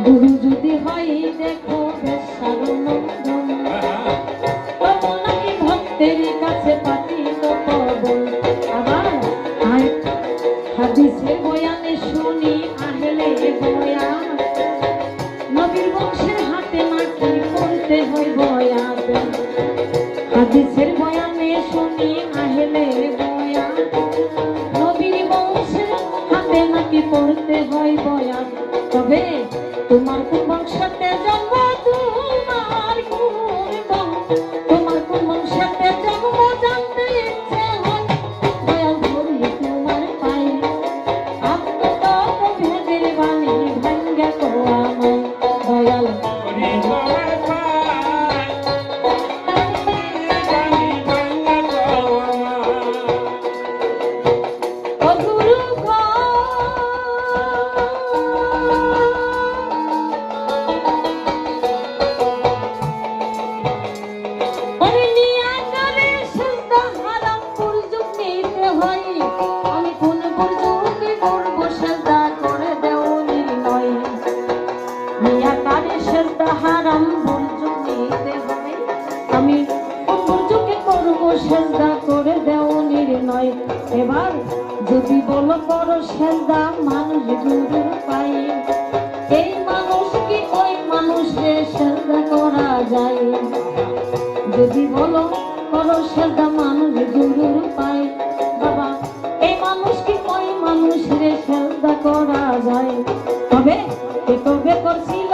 গুরু যদি হয় দেখো বেশারনন্দন, তবু নাকি ভক্তের কাছে পাতিত পবন। আবার হাদিসের বয়ানে শুনি আহলে বয়ান, নবীর বংশের হাতে নাকি করতে হয় বয়ান। হাদিসের বয়ানে শুনি আহলে বয়ান, নবীর বংশের হাতে নাকি পড়তে হয় বয়ান। তবে তোমার কোন বংশতে জন্ম, তোমার কোন বংশতে জন্ম জানতে ইচ্ছে হয়, দয়াল ধরি তোমার পাই আত্মতপ ভেদের বাণী ভাঙ্গা কোয়া নাই। দয়াল আমি দুর্যোগে করব সেজদা করে দেও নির্ণয়। এবার যদি বলো করো সেজদা মানুষ গুরু পাই, এই মানুষ কি ওই মানুষে সেজদা করা যায়? যদি বলো করো সেজদা মানুষ গুরু পাই, বাবা এই মানুষ কি ওই মানুষে সেজদা করা যায়? তবে করছিল